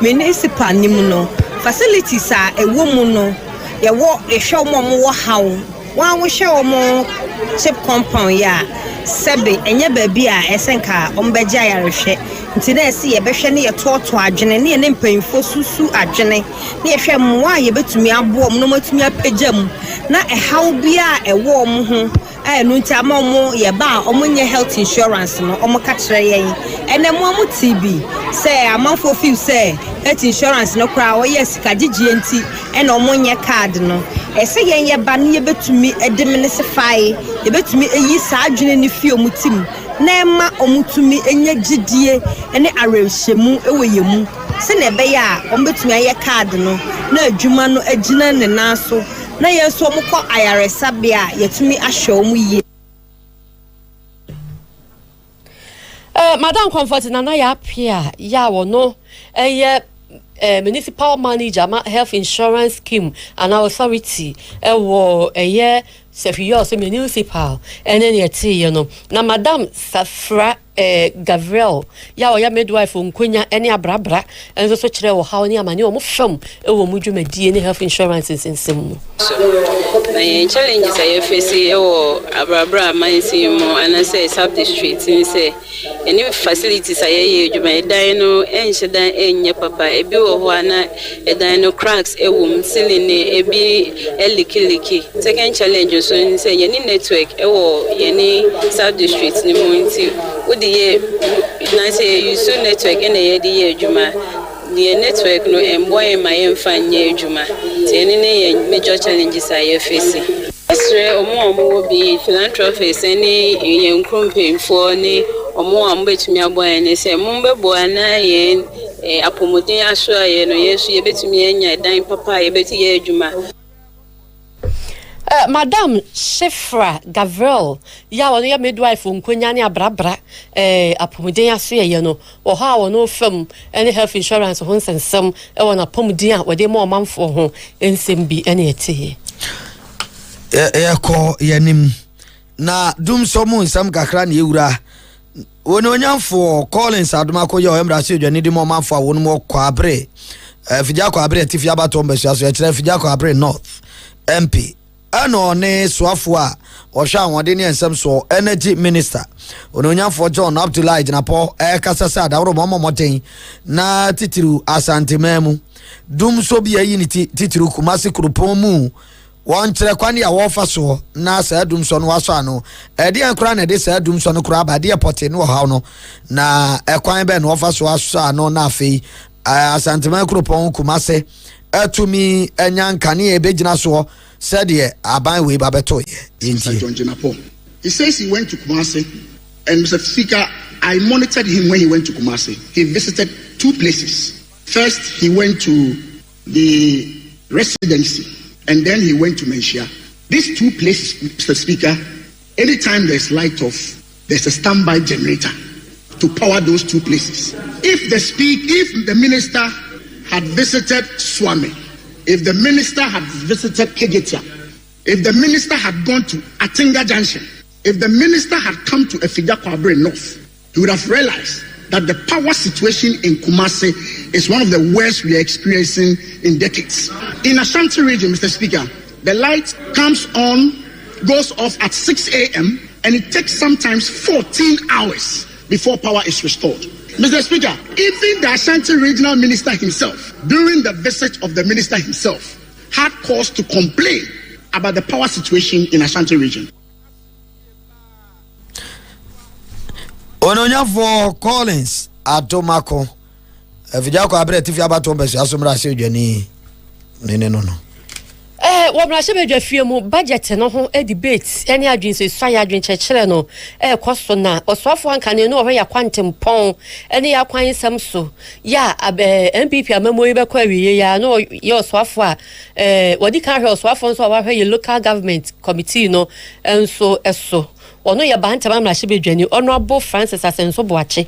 municipal nimu no facilities a ewo mu no ye wo ehwe mo wo hawo wan wo hwe mo chip compound ya sebe enye baabi a esenka ombegya yarehwe nti na esi ye behwe ne ye toto adwene ne ye ne mpanfo susu adwene ne ye hwe mo a ye betumi abo mo no matumi apagam na ehaw bia ewo mo ho no nti ama mo ye ba omunye health insurance no omo ka kire yen ene mo amu TB say amanfo feel say health insurance no kra wo yes ka gigye nti ene omunye card no ese yen ye ba ne ye betumi administify ye betumi eyi sa adwene ne fie omutim na ema omutumi enye gidie ene arehwemu ewo yemu se na be ya ombetumi aye card no na adwuma no agina ne naso na yeso omukọ ayaresabia yetumi ahwe omu yi Madam Comfort Nana Yapia, no, municipal manager, health insurance scheme, and our authority, a year, Sefio, municipal, and then you know. Now, Madam Safra Gabriel, ya midwife, Quenya, any abrabra, and also Chile, how near Manu, Mufum, Mujume DNA health insurance in Simu. My challenges I face or abrabra, my simo, and I say sub district, and say any facilities I you may dino, and she die in your papa, a bill of one, a dino cracks, a womb, silly, a be a licky. Second challenge, so say any network, or any sub districts, ni mointi. Would the year, say you soon network in a year, Juma. The network no emboy my infant year, Juma. Any major challenges I face. Or more be philanthropists, any young company for any or more ambit me a boy and say, Mumba Boana, a promoting Ashua, yes, you bet me and your dime papa, a better year, Juma. Madam Shefra Gavrel, ya midwife Quenya Brabra, a Pomodea Sea, or how no firm, any health insurance once and some, on a Pomodea, where they more month for home, and sim be any tea. Call Yanim. Na doom someone some Kakran Yura. When on for calling Sadmako, your embassy, you need more man for one more quabre. Fijako Abre, Tifiaba Tombas, Fijako Abre North, MP. Ano ne swafwa osha wadeni ensem so energy minister ononya for John Abdullah Jinapo kasasa da woro momo moten na titiru asante memu dum so bia yiniti titiru Kumasi Kurupon mu won kire kwani ya wofa so na sa dum so no waso ano de ankura na de sa dum so no kura ba de pote no ha no na ekwan be no wofa so waso ano na afei asante memu Kurupon Kumasi atumi enyankane e begina so said ye aban we babeto ye John Jinapo. He says he went to Kumasi, and Mr. Speaker, I monitored him when he went to Kumasi. He visited two places. First, he went to the residency, and then he went to Menchia. These two places, Mr. Speaker, anytime there's light off, there's a standby generator to power those two places. If the minister had visited Swami, if the minister had visited Kegetia, if the minister had gone to Atinga Junction, if the minister had come to Efidakwabre North, he would have realized that the power situation in Kumasi is one of the worst we are experiencing in decades. In Ashanti region, Mr. Speaker, the light comes on, goes off at 6 a.m., and it takes sometimes 14 hours before power is restored. Mr. Speaker, even the Ashanti regional minister himself, during the visit of the minister himself, had cause to complain about the power situation in Ashanti region. Ononya for Collins Atomako. Vijako abre tifi abato mbesi asumra se odwani. No. Wabra shebe dwafie mu budget no ho debate any adwin se swaya adwin chechele no koso na osofo ankane no ohwe yakwantempon ene yakwan samso ya MPP amemo yi bekwa wiye ya no ye osofo a wodi kan hwe osofo nso wa hwe ye local government committee no enso eso ono ye banta mamra shebe dwani honorable Francis Asenso Boache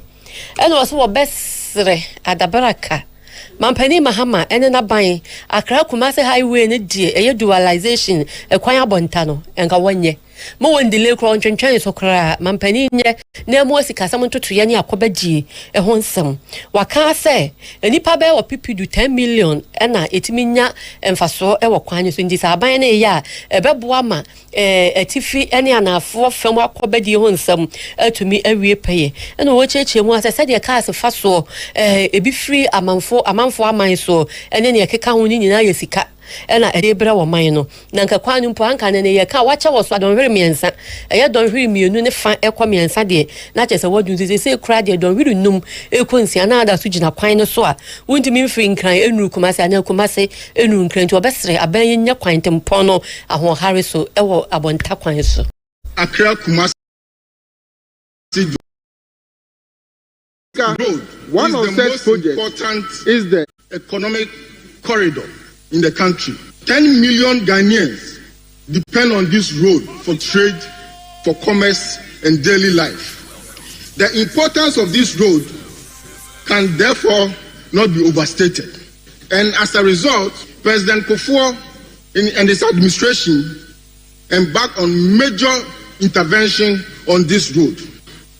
ene oso wo besre adabaraka Mampani Mahama ene na ban Accra Kumasi highway ne die eye dualization ekwan abonta no enka wonye mo won delay kro ntwentwen so kra mampani nye na mo sika sam ntoto ye ne akobagi ho nsem waka se enipa be wo pipidu 10 million ena etiminya emfaso e wo kwan so ndisa aban na ye a beboa ma etifi ene anafo fam akobagi ho nsem atumi awie peye ena wo cheche mu ase de ka ase faso ebi free amanfo aman so ene ne keka ho ni nyina ye sika ena edebra wo man no na nka kwanu mpo anka ne ye ka wacha wo so adon hwere miensa eye don hwere mienu ne fa ekwa miensa de na chese wodun se kra de don hwere num ekonsia na ada so gina kwan no so a wontimi mfiri nkran enu Kumasi anya Kumasi enu nkran to obesre aban nya kwan tempo no ahon hare so ewo abonta kwan so Accra Kumasi road. One of such projects is the economic corridor in the country. 10 million Ghanaians depend on this road for trade, for commerce, and daily life. The importance of this road can therefore not be overstated. And as a result, President Kufuor and his administration embarked on major intervention on this road.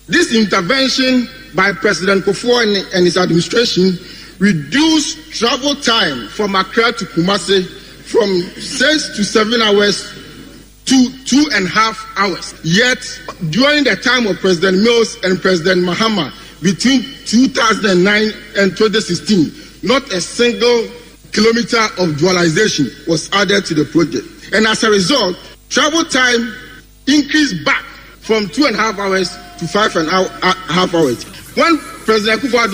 This intervention by President Kufuor and his administration reduced travel time from Accra to Kumasi from 6 to 7 hours to 2.5 hours. Yet, during the time of President Mills and President Mahama, between 2009 and 2016, not a single kilometer of dualization was added to the project. And as a result, travel time increased back from 2.5 hours to 5.5 hours. When President Kufuor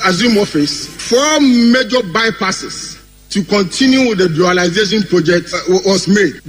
assumed office, 4 major bypasses to continue with the dualization project was made.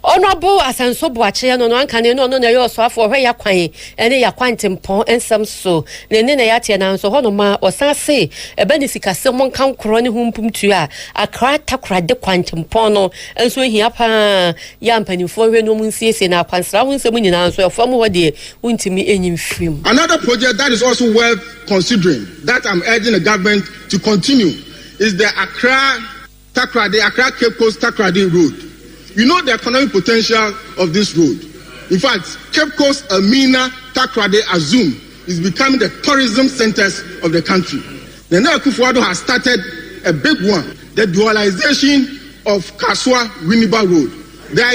Honorable Asanso Boache no ankane no na yo so afo hwe yakwan ene yakwantempon ensem so ne na yate na so hono ma osase ebe ni sikasem nkan kro ne humpumtu a akra takra de kwantempon no enso hia pa ya mpanifo hwe no munsiese na kwansra ho nsem nyina so afam ho de untimi enyim film. Another project that is also worth considering that I'm urging the government to continue is the Accra Cape Coast Takrade road. We know the economic potential of this road. In fact, Cape Coast, Elmina, Takrade, Azum is becoming the tourism centers of the country. The Nana Akufo-Addo has started a big one, the dualization of Kaswa-Winneba Road. The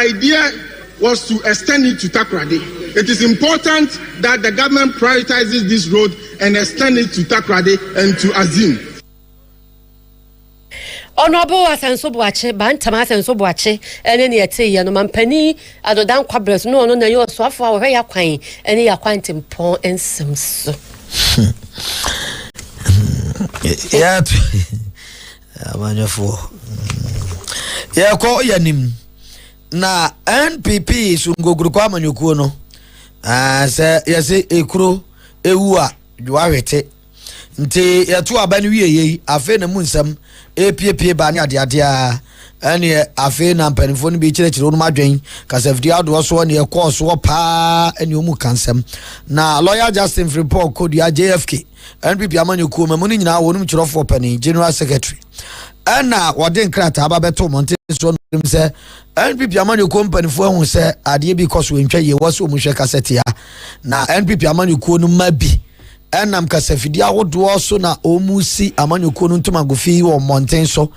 idea was to extend it to Takrade. It is important that the government prioritizes this road and extend it to Takrade and to Azim. Honorable Asanso Boache, Bantama Asanso Boache, and any ate no mampani, adodan kwabres no na yo so afo hwe yakwan ene yakwantempon ensem so. Yeah. Amanyafo. Yeah, ko yanim. Na NPP sungoguru kwa amanyukuo no. Se yese ekuro ewu a dwawete. Nti yetu abani wiye afe na munsam epiepie ba ne ade a ene afe na mpanifo no bi kyerɛkyerɛ no madwen kasafidi ado so ne ekɔ so pa ene omu kansam na lawyer Justin Frimpong Kodia JFK NPP amanyokuo mamu ni nyina wonum kyerɛfo pani general secretary ana wode nkrata aba beto monte so no se NPP amanyokuo mpanifo hu se ade bi kɔ so ntwa ye wo so mu hwɛ kasete a na NPP amanyokuo no mabi enam kasafidi awodo so na omusi amanyokuo no ntomagofi wo monten so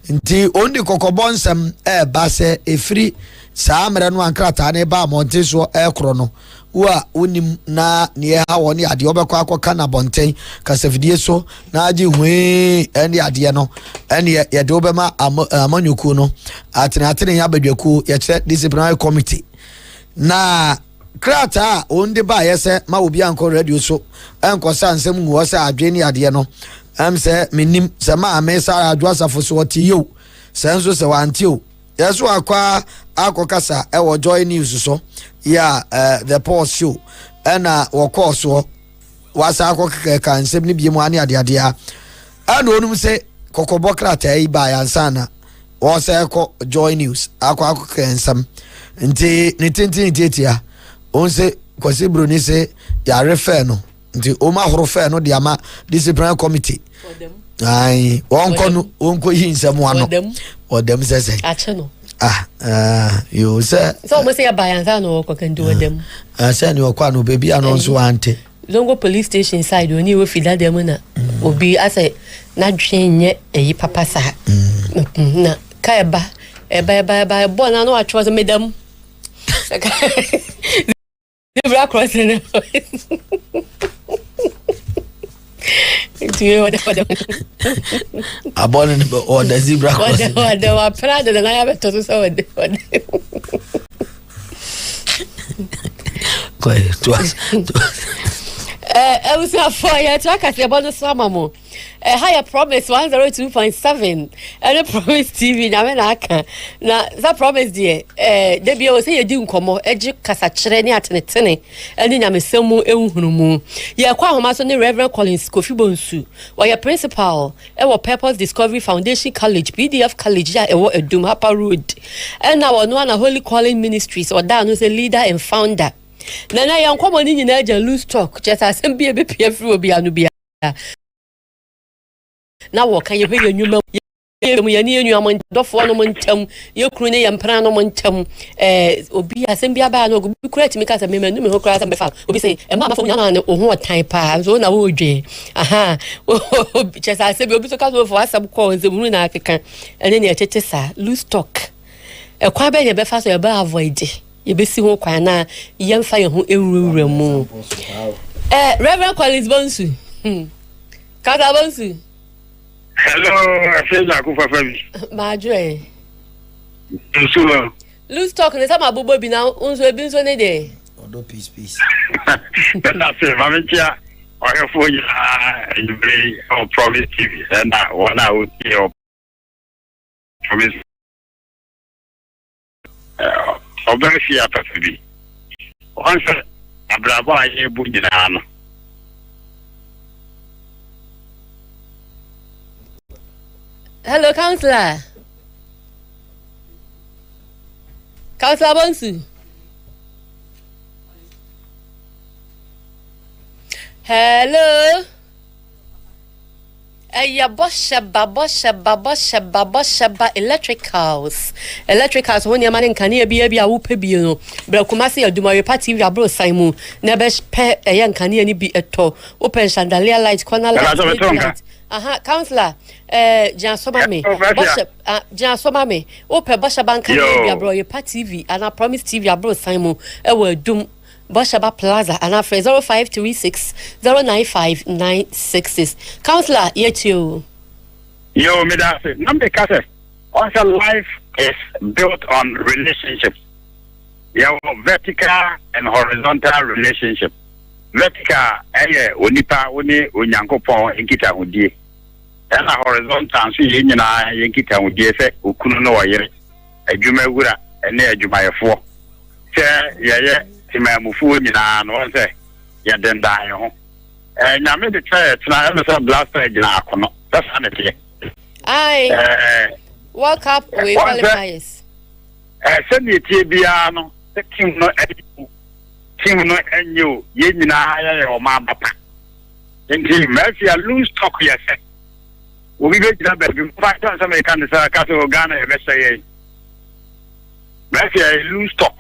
nti ondi kokobonsam ba se efiri saa mere no ankrata na ba monten so ekro no wa unim na ne ha woni ade obekọ akọka na bonten kasafidi so na agi hwe ene ade no ene ye de obema amanyokuo no atene ya badwakuo ye kire disciplinary committee na krata onde ba yese ma obi anko radio so enko sansem nguo se adwene ade no se minim se ma amesa adwasafo so oti yo senso se wantio yeso akwa akokasa ewo joy news so ya the post show na woko so wasa akokeka kansem ni biemu ani ade a ana onum se kokobo krata yi ba yansana wo se ko joy news akokeka ensam nti ni tintin onse kwasi broni se ya refer no nti o ma horo fer no de ama disciplinary committee ai wonko yinsam ano odem sese ache no yo se so mo se ya bayanza no ko kan do odem se ni okwa no baby anonso ante Zongo police station side oni we fida dem na obi ase na dwenye eyi papa sa na ka eba bo na no atwo so medam zebra crossing. Do you what abon or the zebra crossing? What the prada na ya beto so what. Koi, tu was. I was for ya talk at about the summer mo. higher promise 102.7 and a promise TV na me na aka na that promise there dey be say yedi nkomo eji kasa kire ni atenetene eni nyamesemu ehunhunumu ye kwa homa so ne Reverend Collins Kofi Bonsu wa principal ewo Purpose Discovery Foundation College PDF College ya ewo Edum Hapa Road and na wono na Holy Calling Ministries or da no say leader and founder na yankomo ni nyina aja loose talk just asem bi ebepia free obi anu bia na wo kan ye hwe nyuma ye ni enu amon dofo no montam ye kru ne ye mpra no montam obi asem bia ba no obi kura timi kasa me manu me ho kura asem be fa obi say e ma fo nyana ne oho otan pa so na wo dwe aha just asem obi so kasa fo asem ko nzemunu na akeka ene ne etete sa loose talk e kwa be ye be fa so ye ba avoid ye be si ho kwa na ye mfa ye ho ewuwura mu Reverend Collins Bonsu Kaka Bonsu Hello, I feel like Wofa family. Madre. Bonsu. Loose talk ne sama bobo bi na unso ebi nso ne de. Odo peace. That's it. Maame Afia o he fo ya you on Promise TV and one I would see your Promise. Obviously Atta Frimpong. Once abrabo aye bu nyina no. Hello, Counselor. Counselor Bonsu. Hello. Boshaba electricals. Electricals when your man can hear be a whoop be no. Brakumasi or Dumari party abro Simon. Never spare a young can hear be a toe. Open chandelier light, corner light. Counselor, Jan Somame, Jan Somame, Open Boshaba can hear bro your party TV and I promise TV abro Simon. Will doom. Boshaba Plaza and after 0536 095 966. Counselor, yet you. Yo, me that's it. Number case. Also, life is built on relationships. Your vertical and horizontal relationship. Vertical, onipa oni onyankopon enkita hodie. And horizontal so yenyina yenkita hodie se okunu no wayere. Adwuma wura ene adwuma yefo. Se yeye Timamufu nyina no say ya den dan ho nyame de church na em say blaster gina akono that's anete World Cup we qualifiers say me tie bia no team no enyo ye nyina ya o ma papa enti Afia lose talk yes we be gina be fight on some can say ka so Ghana e be say Afia lose talk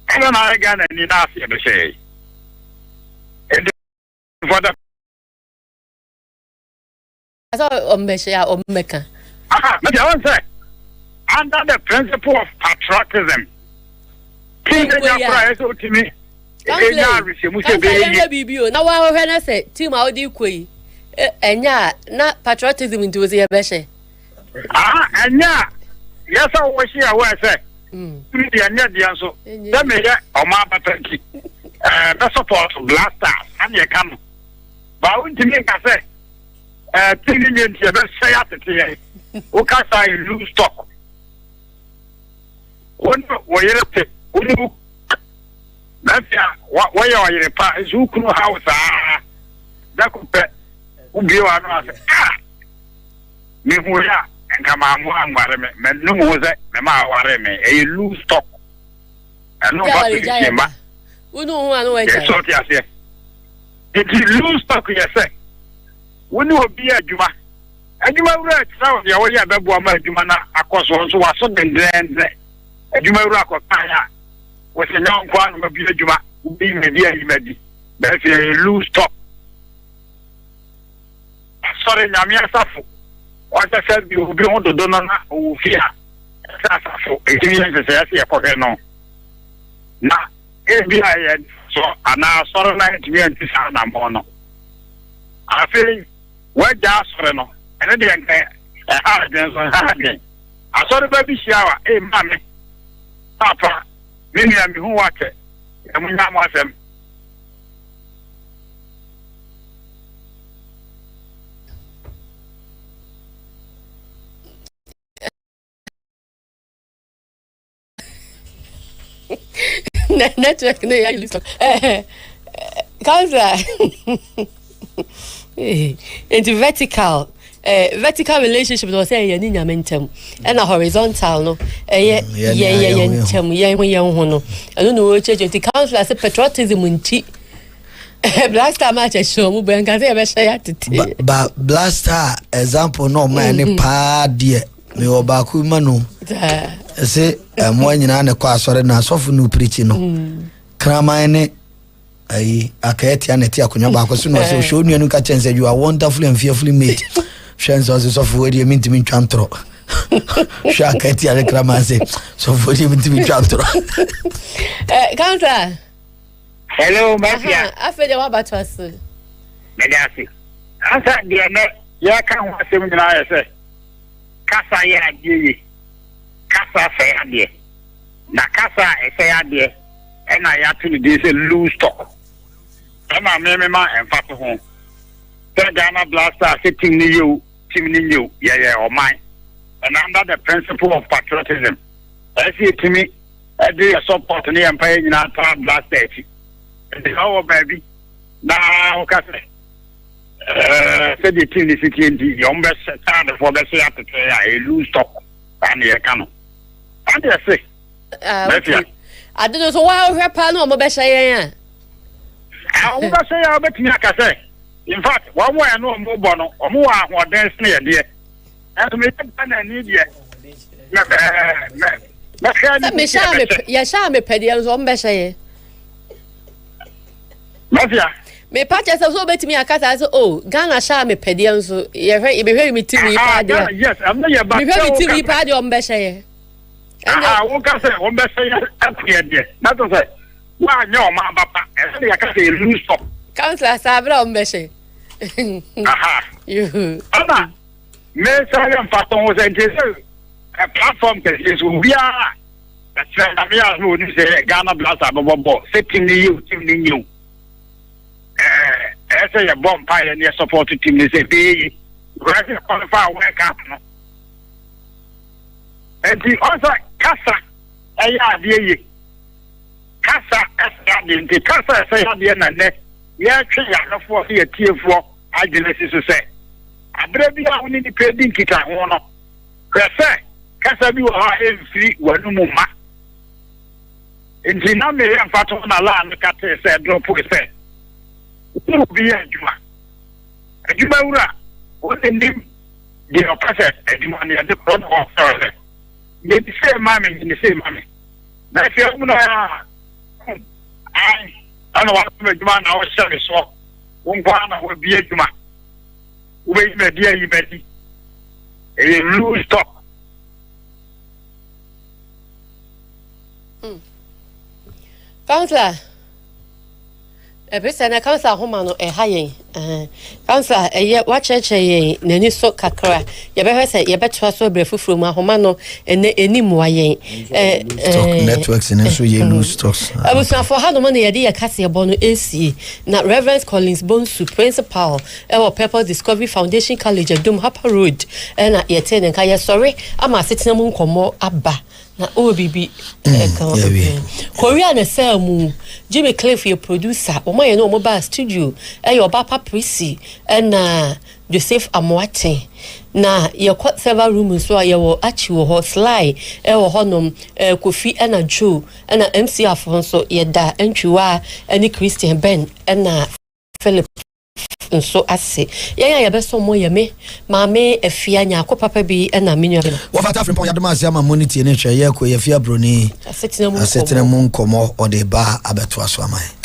I don't know again any nasty to say. For the I saw Ombesha or Mecca. But I want to say, under the principle of patriotism, King Price to me. Now, when I say, Tim, how do you quay? And not patriotism into the Beshe. And yes, I was here where I say. So that may or my paternity. The support blasters and you come. But I want to make a say, thinking you best say at the okay, I lose stock. One way what way are you? Is who can house? That could be me who are. Come on, one no was it, Mamma Wareme, a loose stock. And no one we know one so yes. It is loose stock, yes, sir. We know be a Juma. And you are right, so the way I have one Jumana, across one so was something then. A Juma rock of fire was a young one of the Juma, being maybe a lady. That's a loose stock. Sorry, Namia Safu. What I said, you will be on the donor who fear. That's a say, no. Now, FBI, so, and now, sorry, to be and Tisana Mono. I feel, where just for no, and then I saw the baby shower, Mammy. Papa, many of me who watch it, and we not watch them. network no ya list counselor into vertical relationship no say ya ni nyamentem and a horizontal no ntem ye ho no eno no church the counselor say patriotism nti blaster match show mu ben ka say be share tete ba blaster example no man ni pa de me obaku ma no say mo nyina ne kwa asore na asofu no preach no kraman ne ai akati aneti akonya ba ko so no say show nu ka chance you are wonderfully and fearfully made chance was asofu we dey minti min twantro shakati ale kraman say so for dey minti min twantro counter. Hello, Mafia. After the what was Medasi. Answer the net. Ya can was seven I say. Casa ya di. Casa say ade. Na casa say ade. And I have to do say loose stock. And my mema and fat home. Ghana blaster sitting near you, yeah, or mine. And under the principle of patriotism. I see it to me. I do a support in the empire in our town blaster. Oh baby, now okay. Said the team is in the young stand for the say at the lose stock and the canoe. And I say, I don't know so why we have no more best. I almost say I'll bet me. I say, in fact, one way I know more bono or more or dance near dear. And to make a need yet. Me shall me pedals on best. Mafia. Me patches so bet me akata so oh Ghana sha me pedian so ye be hear me TV pa yes I'm not your back. Me hear me TV pa de on be say won ka say on be say apia de na to say wa nya o ma papa e say ya ka say lose stop counselor sabra on be say you ana me say am faton o say a platform that is we are that's why I'm here no ni say Ghana blaster bobo sitting you I say a bomb pie and your support team is a big qualify work up. And the other Casa, a year, Casa, the Casa, say, and net, yeah, for here, tier 4, I didn't to say. I believe I only paid in Kita Hono. Casa, you are free when no more. In the number of Fatona land, the said, drop with say. Will be a Juma. A Juma, what the name, the oppressor, a Juma, and the front of Thursday. They the same mammy in the same mammy. That's your I don't know what to Juma now, service or one will be a Juma. Wait, my dear, you bet a loose stop. Counselor. Person counselor home no hayen counselor what church nani so kakra ye be say ye betwa so brefufuru ma homa no enim wa yen stock networks in so ye lose stocks abusa for how no man ye dey kase ye bono AC na Reverend Collins Bonsu principal Purpose Discovery Foundation College Dom Hapa Road na ye ten nka ye sorry ama setina mu nkomo aba na obibi Korea na sell mu Jimmy Cliff your producer omo ye no mobile studio your papa Prissy and Joseph Amwate na ye quite several rooms so ye wo achi wo Sly wo honom Kofi and Joe and MC Afonso ye da entwiwa any Christian Ben and Philip so ase ya be so mo ye me Maame Afia Nyarko papa bi na menua bi Wofa Atta Frimpong yadoma ase ama monity ne hwe ye ko ye fia broni asetena mu nkomo ode ba abeto aso amae